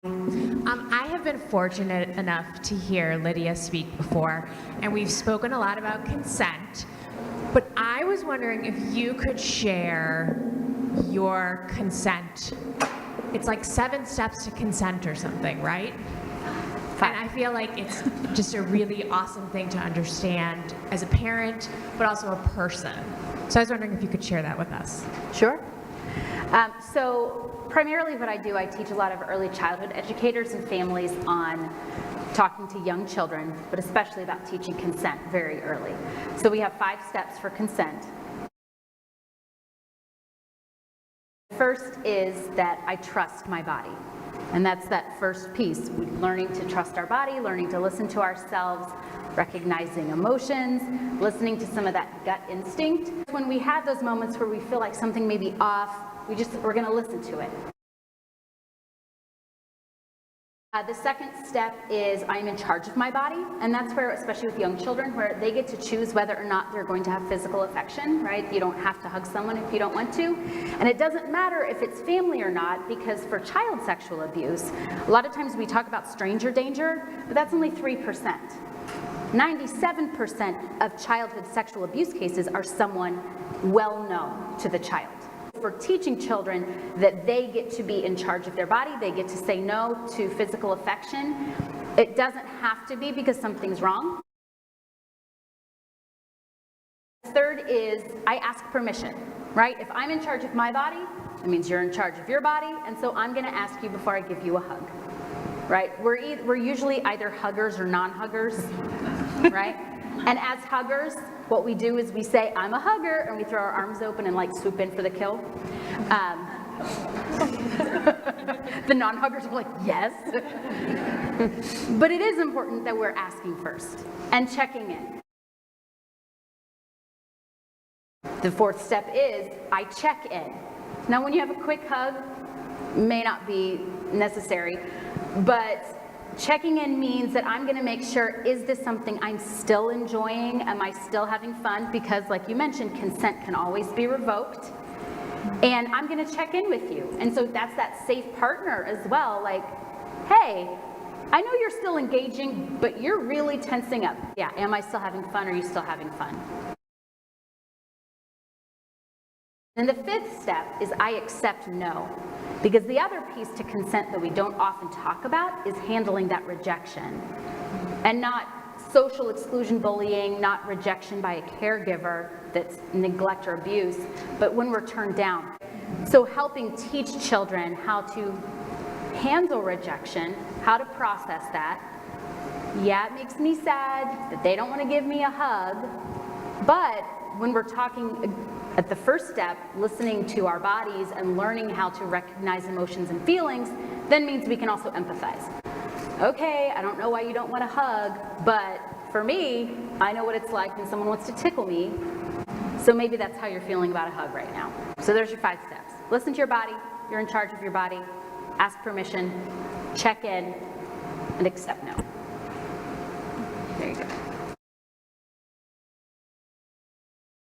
I have been fortunate enough to hear Lydia speak before, and we've spoken a lot about consent, but I was wondering if you could share your consent. It's like 7 steps to consent or something, right? And I feel like it's just a really awesome thing to understand as a parent, but also a person. So I was wondering if you could share that with us. Sure. So primarily what I do, I teach a lot of early childhood educators and families on talking to young children, but especially about teaching consent very early. So we have 5 steps for consent. First is that I trust my body. And that's that first piece, learning to trust our body, learning to listen to ourselves, recognizing emotions, listening to some of that gut instinct. When we have those moments where we feel like something may be off, we're going to listen to it. The second step is I'm in charge of my body, and that's where, especially with young children, where they get to choose whether or not they're going to have physical affection, right? You don't have to hug someone if you don't want to. And it doesn't matter if it's family or not, because for child sexual abuse, a lot of times we talk about stranger danger, but that's only 3%. 97% of childhood sexual abuse cases are someone well known to the child. For teaching children that they get to be in charge of their body, they get to say no to physical affection. It doesn't have to be because something's wrong. Third is I ask permission, right? If I'm in charge of my body, it means you're in charge of your body, and so I'm going to ask you before I give you a hug, right? We're usually either huggers or non-huggers, right? And as huggers, what we do is we say, I'm a hugger, and we throw our arms open and like swoop in for the kill. The non-huggers are like, yes. But it is important that we're asking first and checking in. The fourth step is I check in. Now, when you have a quick hug, may not be necessary, but checking in means that I'm going to make sure, is this something I'm still enjoying? Am I still having fun? Because like you mentioned, consent can always be revoked. And I'm going to check in with you. And so that's that safe partner as well. Like, hey, I know you're still engaging, but you're really tensing up. Yeah, am I still having fun? Are you still having fun? And the fifth step is I accept no. Because the other piece to consent that we don't often talk about is handling that rejection. And not social exclusion bullying, not rejection by a caregiver that's neglect or abuse, but when we're turned down. So helping teach children how to handle rejection, how to process that. Yeah, it makes me sad that they don't want to give me a hug, but when we're talking at the first step, listening to our bodies and learning how to recognize emotions and feelings, then means we can also empathize. Okay, I don't know why you don't want a hug, but for me, I know what it's like when someone wants to tickle me, so maybe that's how you're feeling about a hug right now. So there's your 5 steps. Listen to your body, you're in charge of your body, ask permission, check in, and accept no.